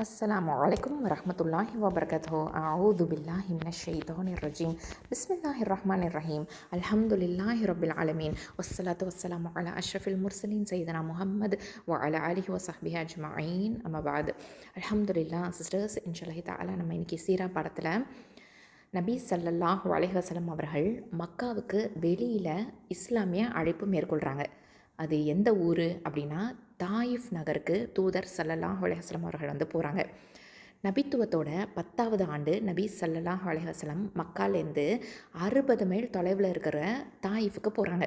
அஸ்ஸலாமு அலைக்கும் வரஹ்மத்துல்லாஹி வபரகாத்துஹு. அஊது பில்லாஹி மினஷ் ஷைத்தானிர் ரஜீம். பிஸ்மில்லாஹிர் ரஹ்மானிர் ரஹீம். அல்ஹம்துலில்லாஹி ரப்பில் ஆலமீன். வஸ்ஸலாத்து வஸ்ஸலாமு அலா அஷ்ரஃபில் முர்சலீன் சையதுனா முஹம்மது வ அலா ஆலிஹி வ ஸஹ்பிஹி அஜ்மஈன். அம்மா பஅத். அல்ஹம்துலில்லாஹ் சிஸ்டர்ஸ், இன்ஷாஅல்லாஹ் தஆலா நம்ம இன்னைக்கு சீரா பாடத்தில் நபி ஸல்லல்லாஹு அலைஹி வஸல்லம் அவர்கள் மக்காவுக்கு வெளியில் இஸ்லாமிய அழைப்பு மேற்கொள்கிறாங்க. அது எந்த ஊர் அப்படின்னா தாயிஃப் நகருக்கு தூதர் ஸல்லல்லாஹு அலைஹி வஸல்லம் அவர்கள் போகிறாங்க. நபித்துவத்தோட 10வது ஆண்டு நபி ஸல்லல்லாஹு அலைஹி வஸல்லம் மக்காலேருந்து 60 மைல் தொலைவில் இருக்கிற தாயிஃபுக்கு போகிறாங்க.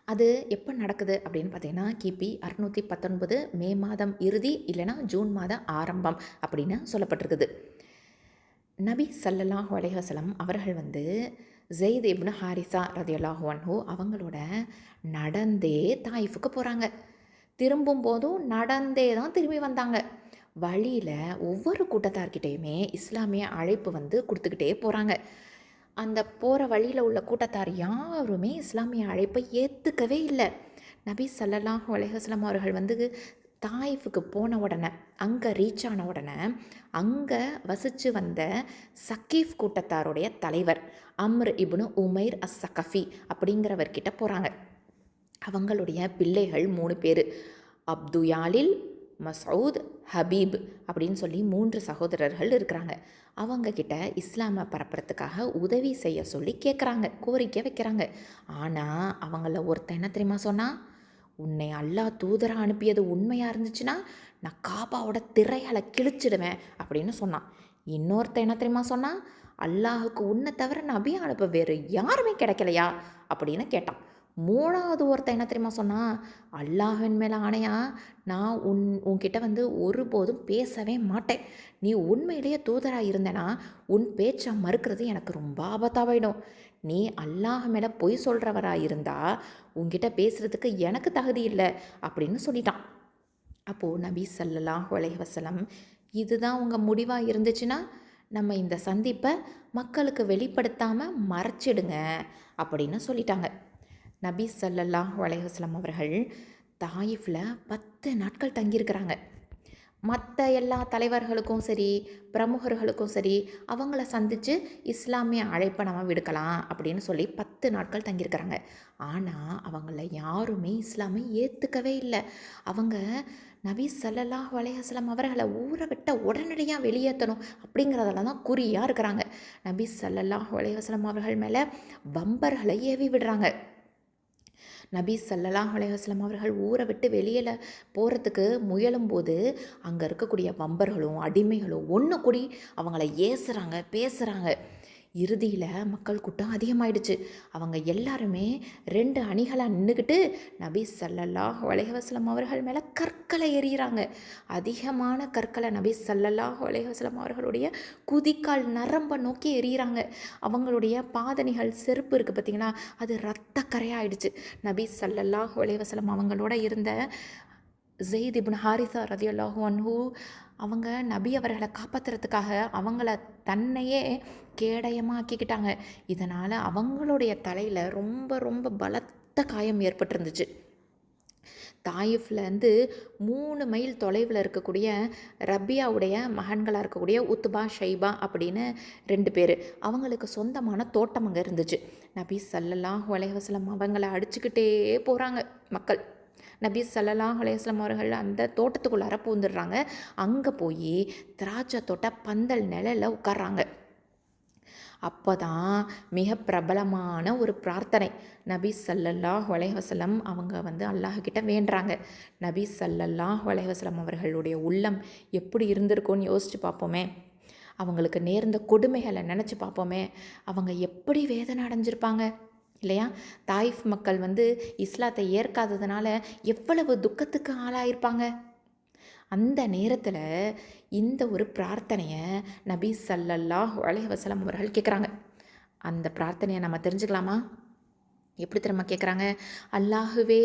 அது எப்போ நடக்குது அப்படின்னு பார்த்தீங்கன்னா கிபி 619 மே மாதம் இறுதி இல்லைனா ஜூன் மாத ஆரம்பம் அப்படின்னு சொல்லப்பட்டிருக்குது. நபி ஸல்லல்லாஹு அலைஹி வஸல்லம் அவர்கள் ஜெயித் இப்னு ஹாரிஸா ரதியல்லாஹு அன்ஹு அவங்களோட நடந்தே தாயிஃபுக்கு போகிறாங்க. திரும்பும் போதும் நடந்தே தான் திரும்பி வந்தாங்க. வழியில் ஒவ்வொரு கூட்டத்தார்கிட்டையுமே இஸ்லாமிய அழைப்பு கொடுத்துக்கிட்டே போகிறாங்க. அந்த போகிற வழியில் உள்ள கூட்டத்தார் யாருமே இஸ்லாமிய அழைப்பை ஏற்றுக்கவே இல்லை. நபி ஸல்லல்லாஹு அலைஹி வஸல்லம் அவர்கள் தாயிஃபுக்கு போன உடனே, அங்கே ரீச் ஆன உடனே, அங்கே வசித்து வந்த சக்கீஃப் கூட்டத்தாருடைய தலைவர் அம்ர் இப்னு உமைர் அஸ் சகஃபி அப்படிங்கிறவர்கிட்ட போகிறாங்க. அவங்களுடைய பிள்ளைகள் 3 பேர், அப்துயாலில், மசூத், ஹபீப் அப்படின்னு சொல்லி 3 சகோதரர்கள் இருக்கிறாங்க. அவங்கக்கிட்ட இஸ்லாமை பரப்புறதுக்காக உதவி செய்ய சொல்லி கேட்குறாங்க, கோரிக்கை வைக்கிறாங்க. ஆனால் அவங்கள ஒருத்தன் என்ன தெரியுமா சொன்னால், உன்னை அல்லாஹ் தூதராக அனுப்பியது உண்மையாக இருந்துச்சுன்னா நான் காபாவோட திரைகளை கிழிச்சிடுவேன் அப்படின்னு சொன்னான். இன்னொருத்த என்ன தெரியுமா சொன்னான், அல்லாஹுக்கு உன்னை தவிர நபி அனுப்ப வேறு யாருமே கிடைக்கலையா அப்படின்னு கேட்டான். 3வது ஒருத்தன் என்ன தெரியுமா சொன்னான், அல்லாஹ்வின் மேலே ஆணையா நான் உன்கிட்ட ஒருபோதும் பேசவே மாட்டேன். நீ உண்மையிலேயே தூதராக இருந்தேன்னா உன் பேச்சை மறுக்கிறது எனக்கு ரொம்ப ஆபத்தாகிடும். நீ அல்லாஹ் மேலே பொய் சொல்கிறவராக இருந்தால் உன்கிட்ட பேசுகிறதுக்கு எனக்கு தகுதி இல்லை அப்படின்னு சொல்லிட்டான். அப்போது நபி ஸல்லல்லாஹு அலைஹி வஸல்லம், இதுதான் உங்கள் முடிவாக இருந்துச்சுன்னா நம்ம இந்த சந்திப்பை மக்களுக்கு வெளிப்படுத்தாமல் மறைச்சிடுங்க அப்படின்னு சொல்லிட்டாங்க. நபி ஸல்லல்லாஹு அலைஹி வஸல்லம் அவர்கள் தாயிஃபில் 10 நாட்கள் தங்கியிருக்கிறாங்க. மற்ற எல்லா தலைவர்களுக்கும் சரி, பிரமுகர்களுக்கும் சரி, அவங்கள சந்தித்து இஸ்லாமிய அழைப்பை நம்ம விடுக்கலாம் அப்படின்னு சொல்லி 10 நாட்கள் தங்கியிருக்கிறாங்க. ஆனால் அவங்கள யாருமே இஸ்லாமை ஏற்றுக்கவே இல்லை. அவங்க நபி ஸல்லல்லாஹு அலைஹி வஸல்லம் அவர்களை ஊரை விட்ட உடனடியாக வெளியேற்றணும் அப்படிங்கிறதுல தான் குறியாக இருக்கிறாங்க. நபி ஸல்லல்லாஹு அலைஹி வஸல்லம் அவர்கள் மேலே பம்பர்களை ஏவி விடுறாங்க. நபி ஸல்லல்லாஹு அலைஹி வஸல்லம் அவர்கள் ஊரை விட்டு வெளியில் போகிறதுக்கு முயலும்போது அங்கே இருக்கக்கூடிய வம்பர்களும் அடிமைகளும் ஒன்று கூடி அவங்கள ஏசுகிறாங்க, பேசுகிறாங்க. இறுதியில் மக்கள் கூட்டம் அதிகமாயிடுச்சு. அவங்க எல்லாருமே 2 அணிகளாக நின்றுக்கிட்டு நபி ஸல்லல்லாஹு அலைஹி வஸல்லம் அவர்கள் மேலே கற்களை எறிகிறாங்க. அதிகமான கற்களை நபி ஸல்லல்லாஹு அலைஹி வஸல்லம் அவர்களுடைய குதிக்கால் நரம்பை நோக்கி எறிகிறாங்க. அவங்களுடைய பாதணிகள், செருப்பு இருக்குது பார்த்திங்களா, அது இரத்த கரையாயிடுச்சு. நபி ஸல்லல்லாஹு அலைஹி வஸல்லம் அவங்களோட இருந்த ஜெயித் இப்னு ஹாரிஸா ரதியல்லாஹு அன்ஹு அவங்க நபி அவர்களை காப்பாற்றுறதுக்காக அவங்கள தன்னையே கேடயமாக்கிக்கிட்டாங்க. இதனால் அவங்களுடைய தலையில் ரொம்ப ரொம்ப பலத்த காயம் ஏற்பட்டிருந்துச்சு. தாயிஃப்லேருந்து 3 மைல் தொலைவில் இருக்கக்கூடிய ரபியாவுடைய மகன்களாக இருக்கக்கூடிய உத்பா, ஷைபா அப்படின்னு 2 பேர், அவங்களுக்கு சொந்தமான தோட்டம் அங்கே இருந்துச்சு. நபி ஸல்லல்லாஹு அலைஹி வஸல்லம் அவங்கள அடிச்சுக்கிட்டே போகிறாங்க மக்கள். நபி ஸல்லல்லாஹு அலைஹி வஸல்லம் அவர்கள் அந்த தோட்டத்துக்குள்ளார பூந்துடுறாங்க. அங்கே போய் திராட்சை தோட்ட பந்தல் நிழலில் உட்கார்றாங்க. அப்போ தான் மிக பிரபலமான ஒரு பிரார்த்தனை நபி ஸல்லல்லாஹு அலைஹி வஸல்லம் அவங்க அல்லாஹ்கிட்ட வேண்டுறாங்க. நபி ஸல்லல்லாஹு அலைஹி வஸல்லம் அவர்களுடைய உள்ளம் எப்படி இருந்திருக்கும்னு யோசித்து பார்ப்போமே. அவங்களுக்கு நேர்ந்த கொடுமைகளை நினச்சி பார்ப்போமே. அவங்க எப்படி வேதனை அடைஞ்சிருப்பாங்க இல்லையா? தாயிஃப் மக்கள் இஸ்லாத்தை ஏற்காததுனால எவ்வளவு துக்கத்துக்கு ஆளாயிருப்பாங்க. அந்த நேரத்தில் இந்த ஒரு பிரார்த்தனையை நபி ஸல்லல்லாஹு அலைஹி வஸல்லம் அவர்கள் கேட்குறாங்க. அந்த பிரார்த்தனையை நம்ம தெரிஞ்சுக்கலாமா? எப்படி தெரியுமா கேட்குறாங்க? அல்லாஹுவே,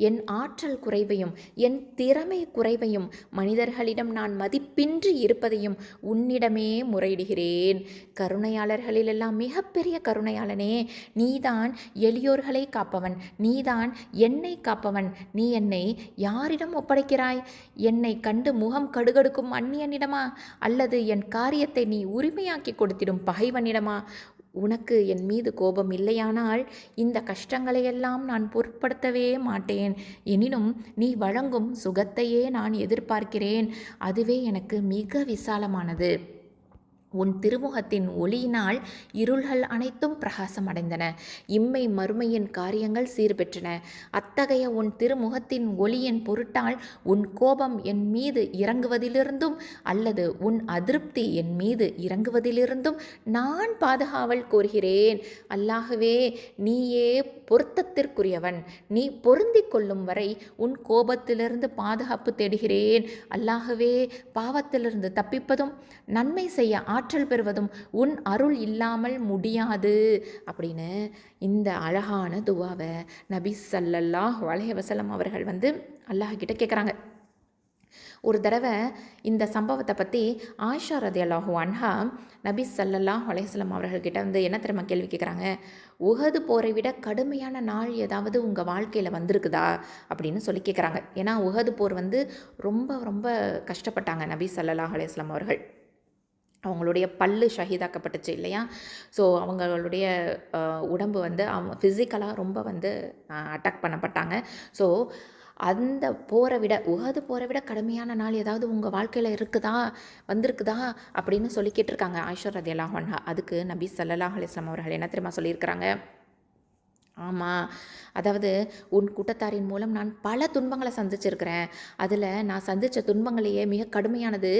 என் ஆற்றல் குறைவையும் என் திறமை குறைவையும் மனிதர்களிடம் நான் மதிப்பின்றி இருப்பதையும் உன்னிடமே முறையிடுகிறேன். கருணையாளர்களிலெல்லாம் மிகப்பெரிய கருணையாளனே, நீதான் எளியோர்களை காப்பவன், நீதான் என்னை காப்பவன். நீ என்னை யாரிடம் ஒப்படைக்கிறாய்? என்னை கண்டு முகம் கடுகடுக்கும் அந்நியனிடமா, அல்லது என் காரியத்தை நீ உரிமையாக்கி கொடுத்திடும் பகைவனிடமா? உனக்கு என் மீது கோபம் இல்லையானால் இந்த கஷ்டங்களையெல்லாம் நான் பொருட்படுத்தவே மாட்டேன். எனினும் நீ வழங்கும் சுகத்தையே நான் எதிர்பார்க்கிறேன். அதுவே எனக்கு மிக விசாலமானது. உன் திருமுகத்தின் ஒளியினால் இருள்கள் அனைத்தும் பிரகாசமடைந்தன. இம்மை மறுமையின் காரியங்கள் சீர்பெற்றன. அத்தகைய உன் திருமுகத்தின் ஒளியின் பொருட்டால் உன் கோபம் என் மீது இறங்குவதிலிருந்தும் அல்லது உன் அதிருப்தி என் மீது இறங்குவதிலிருந்தும் நான் பாதுகாவல் கோருகிறேன். அல்லாஹுவே, நீயே பொருத்தத்திற்குரியவன். நீ பொருந்தி கொள்ளும் வரை உன் கோபத்திலிருந்து பாதுகாப்பு தேடுகிறேன். அல்லாஹுவே, பாவத்திலிருந்து தப்பிப்பதும் நன்மை செய்ய ஆற்றல் பெறுவதும் உன் அருள் இல்லாமல் முடியாது அப்படின்னு இந்த அழகான துவாவை நபி ஸல்லல்லாஹு அலைஹி வஸல்லம் அவர்கள் அல்லாஹ் கிட்ட கேட்குறாங்க. ஒரு தடவை இந்த சம்பவத்தை பற்றி ஆயிஷா ரலியல்லாஹு அன்ஹா நபி ஸல்லல்லாஹு அலைஹி வஸல்லம் அவர்கள்கிட்ட என்ன தெரியுமா கேள்வி கேட்குறாங்க? உஹது போரை விட கடுமையான நாள் ஏதாவது உங்கள் வாழ்க்கையில் வந்திருக்குதா அப்படின்னு சொல்லி கேட்குறாங்க. ஏன்னா உஹது போர் ரொம்ப ரொம்ப கஷ்டப்பட்டாங்க நபி ஸல்லல்லாஹு அலைஹி வஸல்லம் அவர்கள். அவங்களுடைய பல்லு ஷஹீதாக்கப்பட்டுச்சு இல்லையா? ஸோ அவங்களுடைய உடம்பு அவங்க ஃபிசிக்கலாக ரொம்ப அட்டாக் பண்ணப்பட்டாங்க. ஸோ அந்த போரை விட உஹது போரை விட கடுமையான நாள் ஏதாவது உங்கள் வாழ்க்கையில் வந்திருக்குதா அப்படின்னு சொல்லி கேட்டிருக்காங்க ஆயிஷா ரலியல்லாஹு அன்ஹா. அதுக்கு நபி ஸல்லல்லாஹு அலைஹி வஸல்லம் அவர்கள் என்ன தெரியுமா சொல்லியிருக்கிறாங்க? ஆமாம், அதாவது உன் கூட்டத்தாரின் மூலம் நான் பல துன்பங்களை சந்திச்சிருக்கிறேன். அதில் நான் சந்தித்த துன்பங்களையே மிக கடுமையானது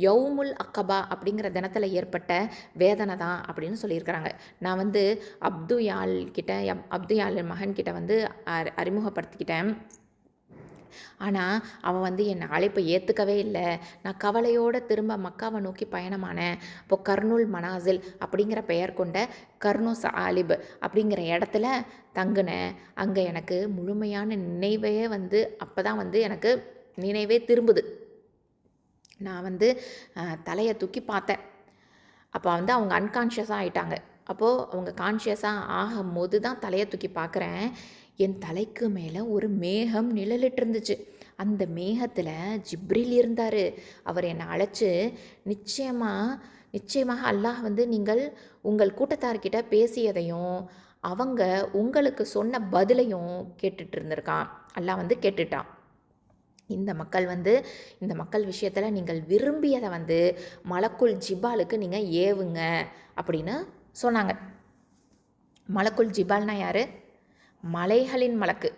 யௌமுல் அக்கபா அப்படிங்கிற தினத்தில் ஏற்பட்ட வேதனை தான் அப்படின்னு சொல்லியிருக்கிறாங்க. நான் அப்துயால் மகன்கிட்ட அறிமுகப்படுத்திக்கிட்டேன். ஆனால் அவன் என் அழைப்பை ஏற்றுக்கவே இல்லை. நான் கவலையோடு திரும்ப மக்காவை நோக்கி பயணமானேன். இப்போது கர்னுல் மனாசில் அப்படிங்கிற பெயர் கொண்ட கர்னு சாலிப் அப்படிங்கிற இடத்துல தங்குனேன். அங்கே எனக்கு முழுமையான நினைவே அப்போ தான் எனக்கு நினைவே திரும்புது. நான் தலையை தூக்கி பார்த்தேன். அப்போ அவங்க அன்கான்ஷியஸாக ஆகிட்டாங்க. அப்போது அவங்க கான்ஷியஸாக ஆகும்போது தான் தலையை தூக்கி பார்க்குறேன். என் தலைக்கு மேலே ஒரு மேகம் நிழலிட்டு இருந்துச்சு. அந்த மேகத்தில் ஜிப்ரீல் இருந்தார். அவர் என்னை அழைச்சி நிச்சயமாக அல்லாஹ் நீங்கள் உங்கள் கூட்டத்தார்கிட்ட பேசியதையும் அவங்க உங்களுக்கு சொன்ன பதிலையும் கேட்டுட்டு இருந்திருக்கான். அல்லாஹ் கேட்டுட்டான். இந்த மக்கள் விஷயத்தில் நீங்கள் விரும்பியதை மலக்குல் ஜிபாலுக்கு நீங்கள் ஏவுங்க அப்படின்னு சொன்னாங்க. மலக்குல் ஜிபால்னா யார்? மலைகளின் மலக்கு.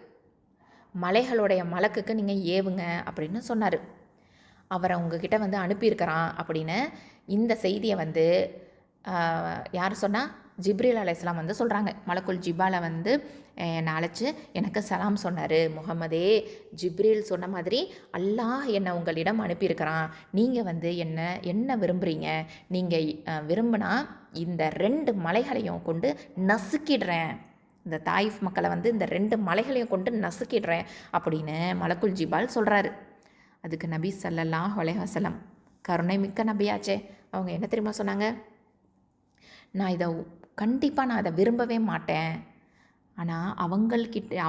மலைகளுடைய மலக்குக்கு நீங்கள் ஏவுங்க அப்படின்னு சொன்னார். அவரை உங்ககிட்ட அனுப்பியிருக்கிறான் அப்படின்னு இந்த செய்தியை யார் சொன்னால்? ஜிப்ரீல் அலைஹிஸ்ஸலாம் சொல்கிறாங்க. மலக்குல் ஜிபாலை என்னை அழைச்சி எனக்கு சலாம் சொன்னார். முகமதே, ஜிப்ரீல் சொன்ன மாதிரி அல்லாஹ் என்னை உங்களிடம் அனுப்பியிருக்கிறான். நீங்கள் என்ன விரும்புகிறீங்க? நீங்கள் விரும்பினா இந்த 2 மலைகளையும் கொண்டு நசுக்கிடுறேன். இந்த தாயிஃப் மக்களை இந்த 2 மலைகளையும் கொண்டு நசுக்கிடுறேன் அப்படின்னு மலக்குல் ஜிபால் சொல்கிறாரு. அதுக்கு நபி ஸல்லல்லாஹு அலைஹி வஸல்லம் கருணை மிக்க நபியாச்சே, அவங்க என்ன தெரியுமா சொன்னாங்க? நான் அதை விரும்பவே மாட்டேன். ஆனால்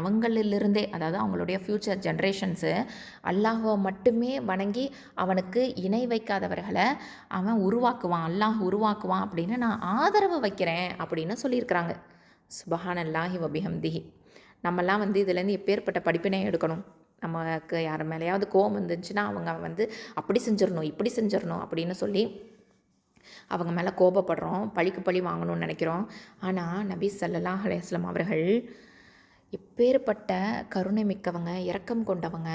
அவங்களிலிருந்தே, அதாவது அவங்களுடைய ஃப்யூச்சர் ஜென்ரேஷன்ஸு அல்லாஹுவை மட்டுமே வணங்கி அவனுக்கு இணை வைக்காதவர்களை அவன் உருவாக்குவான், அல்லாஹ் உருவாக்குவான் அப்படின்னு நான் ஆதரவு வைக்கிறேன் அப்படின்னு சொல்லியிருக்கிறாங்க. சுபஹானல்லாஹி வபிஹம்திஹி. நம்மெல்லாம் இதுலேருந்து எப்பேற்பட்ட படிப்பினை எடுக்கணும்? நமக்கு யார் மேலேயாவது கோவம் வந்துச்சுன்னா அவங்க அப்படி செஞ்சிடணும் இப்படி செஞ்சிடணும் அப்படின்னு சொல்லி அவங்க மேலே கோபப்படுறோம், பழிக்கு பழி வாங்கணும்னு நினைக்கிறோம். ஆனால் நபி ஸல்லல்லாஹு அலைஹி வஸல்லம் அவர்கள் எப்பேற்பட்ட கருணை மிக்கவங்க, இரக்கம் கொண்டவங்க.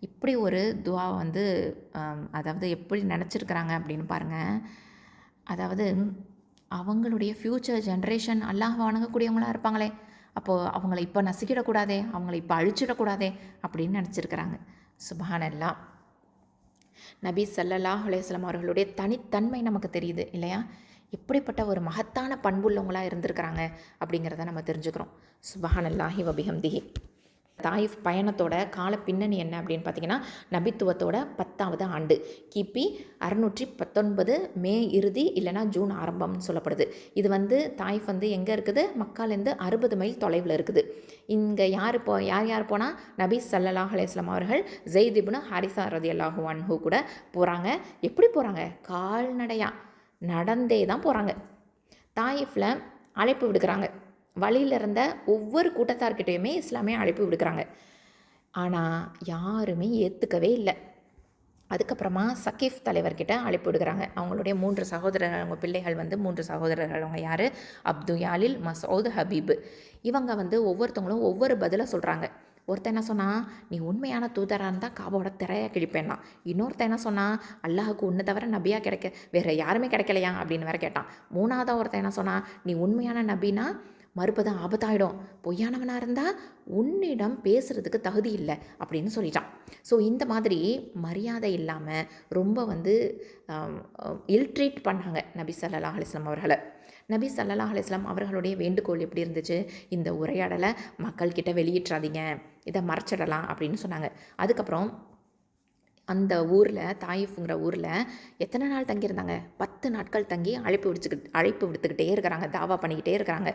இப்படி ஒரு துவா அதாவது எப்படி நினச்சிருக்கிறாங்க அப்படின்னு பாருங்கள். அதாவது அவங்களுடைய ஃப்யூச்சர் ஜென்ரேஷன் அல்லாஹ் வணங்கக்கூடியவங்களாக இருப்பாங்களே, அப்போது அவங்கள இப்போ நசுக்கிடக்கூடாதே, அவங்கள இப்போ அழிச்சிடக்கூடாதே அப்படின்னு நினச்சிருக்கிறாங்க. சுப்ஹானல்லாஹ். நபி ஸல்லல்லாஹு அலைஹி வஸல்லம் அவர்களுடைய தனித்தன்மை நமக்கு தெரியுது இல்லையா? எப்படிப்பட்ட ஒரு மகத்தான பண்புள்ளவங்களாக இருந்திருக்கிறாங்க அப்படிங்கிறத நம்ம தெரிஞ்சுக்கிறோம். சுப்ஹானல்லாஹி வபிஹம்திஹி. தாயிஃப் பயணத்தோட கால பின்னணி என்ன அப்படின்னு பார்த்தீங்கன்னா, நபித்துவத்தோட 10வது ஆண்டு, கிபி 619 மே இறுதி இல்லைனா ஜூன் ஆரம்பம்னு சொல்லப்படுது. இது வந்து தாயிஃப் வந்து எங்கே இருக்குது? மக்காலேருந்து 60 மைல் தொலைவில் இருக்குது. இங்கே யார் யார் போனால் நபி ஸல்லல்லாஹு அலைஹி வஸல்லம் அவர்கள் ஸெய்த் இப்னு ஹாரிஸா ரலியல்லாஹு அன்ஹு கூட போகிறாங்க. எப்படி போகிறாங்க? கால்நடையாக நடந்தே தான் போகிறாங்க. தாயிஃபில் அழைப்பு விடுக்கிறாங்க. வழியில் இருந்த ஒவ்வொரு கூட்டத்தார்கிட்டையுமே இஸ்லாமிய அழைப்பு விடுக்கிறாங்க. ஆனால் யாருமே ஏற்றுக்கவே இல்லை. அதுக்கப்புறமா சக்கீஃப் தலைவர்கிட்ட அழைப்பு விடுக்கிறாங்க. அவங்களுடைய 3 சகோதரர்கள், அவங்க பிள்ளைகள் வந்து 3 சகோதரர்கள். அவங்க யார்? அப்து யாலில், மசூத், ஹபீப். இவங்க வந்து ஒவ்வொருத்தவங்களும் ஒவ்வொரு பதிலை சொல்கிறாங்க. ஒருத்தன் என்ன சொன்னால், நீ உண்மையான தூதராக இருந்தால் காபோட திரையாக கிழிப்பேன்னா. இன்னொருத்தன் என்ன சொன்னால், அல்லாஹுக்கு உன்னை தவிர நபியாக கிடைக்க வேறு யாருமே கிடைக்கலையா அப்படின்னு வேற கேட்டான். 3ஆவதாக ஒருத்தன் என்ன சொன்னால், நீ உண்மையான நபினா மறுப்பது ஆபத்தாயிடும், பொய்யானவனாக இருந்தால் உன்னிடம் பேசுகிறதுக்கு தகுதி இல்லை அப்படின்னு சொல்லிட்டான். ஸோ இந்த மாதிரி மரியாதை இல்லாமல் ரொம்ப வந்து இல்ட்ரீட் பண்ணாங்க நபி ஸல்லல்லாஹு அலைஹி வஸல்லம் அவர்களை. நபி ஸல்லல்லாஹு அலைஹி வஸல்லம் அவர்களுடைய வேண்டுகோள் எப்படி இருந்துச்சு? இந்த உரையாடலை மக்கள்கிட்ட வெளியிட்றாதீங்க, இதை மறைச்சிடலாம் அப்படின்னு சொன்னாங்க. அதுக்கப்புறம் அந்த ஊரில், தாயிஃப்ங்கிற ஊரில் எத்தனை நாள் தங்கியிருந்தாங்க? 10 நாட்கள் தங்கி அழைப்பு விடுத்துக்கிட்டே இருக்கிறாங்க, தாவா பண்ணிக்கிட்டே இருக்கிறாங்க.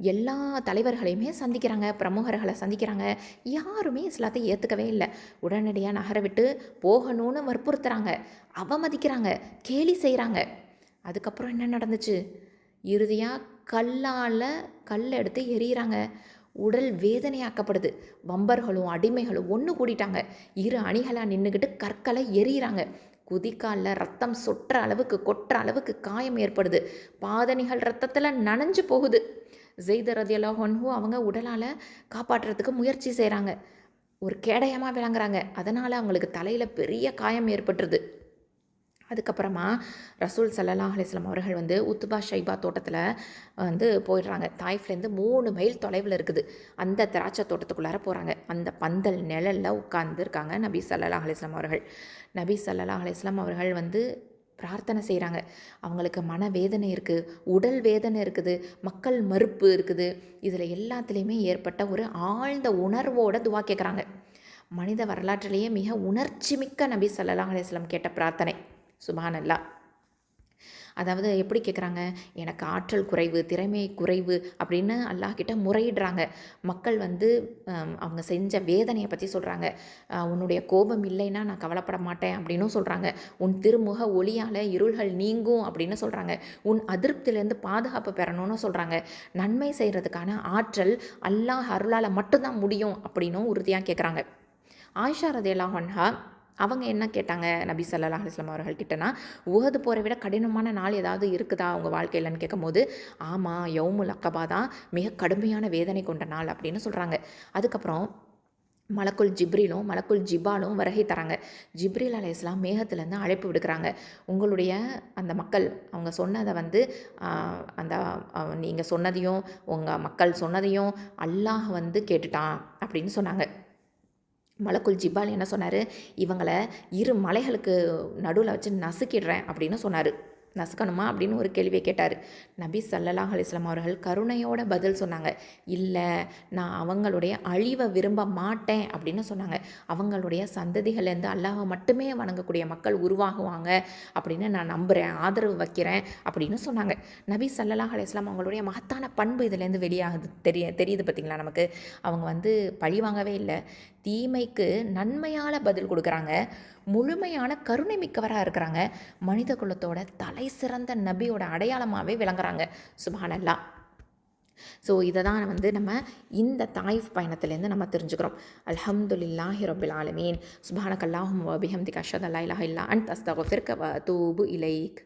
எல்லா தலைவர்களையுமே சந்திக்கிறாங்க, பிரமுகர்களை சந்திக்கிறாங்க. யாருமே இஸ்லாத்தை ஏற்றுக்கவே இல்லை. உடனடியாக நகரை விட்டு போகணும்னு வற்புறுத்துகிறாங்க, அவமதிக்கிறாங்க, கேலி செய்கிறாங்க. அதுக்கப்புறம் என்ன நடந்துச்சு? இறுதியாக கல் எடுத்து எறிகிறாங்க. உடல் வேதனையாக்கப்படுது. வம்பர்களும் அடிமைகளும் ஒன்று கூடிட்டாங்க. 2 அணிகளாக நின்றுக்கிட்டு கற்களை எறிகிறாங்க. குதிக்காலில் ரத்தம் கொட்டுற அளவுக்கு காயம் ஏற்படுது. பாதணிகள் ரத்தத்தில் நனைஞ்சு போகுது. ஸெய்த் ரலியல்லாஹு அன்ஹு அவங்க உடலால் காப்பாற்றுறதுக்கு முயற்சி செய்கிறாங்க. ஒரு கேடயமாக விளங்குறாங்க. அதனால் அவங்களுக்கு தலையில் பெரிய காயம் ஏற்பட்டுருது. அதுக்கப்புறமா ரசூல் ஸல்லல்லாஹு அலைஹி வஸல்லம் அவர்கள் வந்து உத்பா ஷைபா தோட்டத்தில் வந்து போயிடுறாங்க. தாயிஃப்லேருந்து 3 மைல் தொலைவில் இருக்குது. அந்த திராட்சை தோட்டத்துக்குள்ளார போகிறாங்க. அந்த பந்தல் நிழலில் உட்கார்ந்து இருக்காங்க நபி ஸல்லல்லாஹு அலைஹி வஸல்லம் அவர்கள். நபி ஸல்லல்லாஹு அலைஹி வஸல்லம் அவர்கள் வந்து பிரார்த்தனை செய்கிறாங்க. அவங்களுக்கு மனவேதனை இருக்குது, உடல் வேதனை இருக்குது, மக்கள் மறுப்பு இருக்குது. இதில் எல்லாத்துலேயுமே ஏற்பட்ட ஒரு ஆழ்ந்த உணர்வோடு துவா கேட்குறாங்க. மனித வரலாற்றிலேயே மிக உணர்ச்சி மிக்க நபி ஸல்லல்லாஹு அலைஹி வஸல்லம் கேட்ட பிரார்த்தனை. சுப்ஹானல்லாஹ். அதாவது எப்படி கேட்குறாங்க? எனக்கு ஆற்றல் குறைவு, திறமை குறைவு அப்படின்னு அல்லாஹ் கிட்ட முறையிடுறாங்க. மக்கள் வந்து அவங்க செஞ்ச வேதனையை பற்றி சொல்கிறாங்க. உன்னுடைய கோபம் இல்லைன்னா நான் கவலைப்பட மாட்டேன் அப்படின்னும் சொல்கிறாங்க. உன் திருமுக ஒளியால் இருள்கள் நீங்கும் அப்படின்னு சொல்கிறாங்க. உன் அதிருப்தியிலேருந்து பாதுகாப்பு பெறணும்னு சொல்கிறாங்க. நன்மை செய்கிறதுக்கான ஆற்றல் அல்லாஹ் அருளால் மட்டும்தான் முடியும் அப்படின்னும் உறுதியாக கேட்குறாங்க. ஆயிஷா ரலியல்லாஹு அன்ஹா அவங்க என்ன கேட்டாங்க நபி ஸல்லல்லாஹு அலைஹி வஸல்லம் அவர்கள்கிட்டனா, உஹது போரை விட கடினமான நாள் ஏதாவது இருக்குதா உங்கள் வாழ்க்கையிலன்னு கேட்கும்போது, ஆமாம், யௌமுல் அக்கபா தான் மிக கடுமையான வேதனை கொண்ட நாள் அப்படின்னு சொல்கிறாங்க. அதுக்கப்புறம் மலக்குல் ஜிபாலும் வருகை தராங்க. ஜிப்ரீல் அலைஹிஸ்ஸலாம் மேகத்திலேருந்து அழைப்பு விடுக்கிறாங்க. உங்களுடைய அந்த மக்கள் அவங்க சொன்னதை வந்து நீங்கள் சொன்னதையும் உங்கள் மக்கள் சொன்னதையும் அல்லாஹ் வந்து கேட்டுட்டான் அப்படின்னு சொன்னாங்க. மலக்குல் ஜிபால் என்ன சொன்னார்? இவங்களை 2 மலைகளுக்கு நடுவில் வச்சு நசுக்கிடுறேன் அப்படின்னு சொன்னார். நசுக்கணுமா அப்படின்னு ஒரு கேள்வியை கேட்டார். நபி ஸல்லல்லாஹு அலைஹி வஸல்லம் அவர்கள் கருணையோட பதில் சொன்னாங்க. இல்லை, நான் அவங்களுடைய அழிவை விரும்ப மாட்டேன் அப்படின்னு சொன்னாங்க. அவங்களுடைய சந்ததிகள்லேருந்து அல்லாஹ்வை மட்டுமே வணங்கக்கூடிய மக்கள் உருவாகுவாங்க அப்படின்னு நான் நம்புகிறேன், ஆதரவு வைக்கிறேன் அப்படின்னு சொன்னாங்க. நபி ஸல்லல்லாஹு அலைஹி வஸல்லம் அவங்களுடைய மகத்தான பண்பு இதுலேருந்து வெளியாகுது, தெரியுது பார்த்திங்களா நமக்கு. அவங்க வந்து பழி வாங்கவே இல்லை, தீமைக்கு நன்மையால் பதில் கொடுக்குறாங்க. முழுமையான கருணை மிக்கவராக இருக்கிறாங்க. மனித குலத்தோட தலை சிறந்த நபியோட அடையாளமாகவே விளங்குறாங்க. சுப்ஹானல்லாஹ். ஸோ இதை தான் வந்து நம்ம இந்த தாயிஃப் பயணத்துலேருந்து நம்ம தெரிஞ்சுக்கிறோம். அல்ஹம்துலில்லாஹி ரப்பில் ஆலமீன். சுப்ஹானக அல்லாஹும்ம வ பிஹம்திக அஷ்ஹது அல்லா இலாஹா இல்லா அன்த அஸ்தக்ஃபிருக வ அதூபு இலைக்.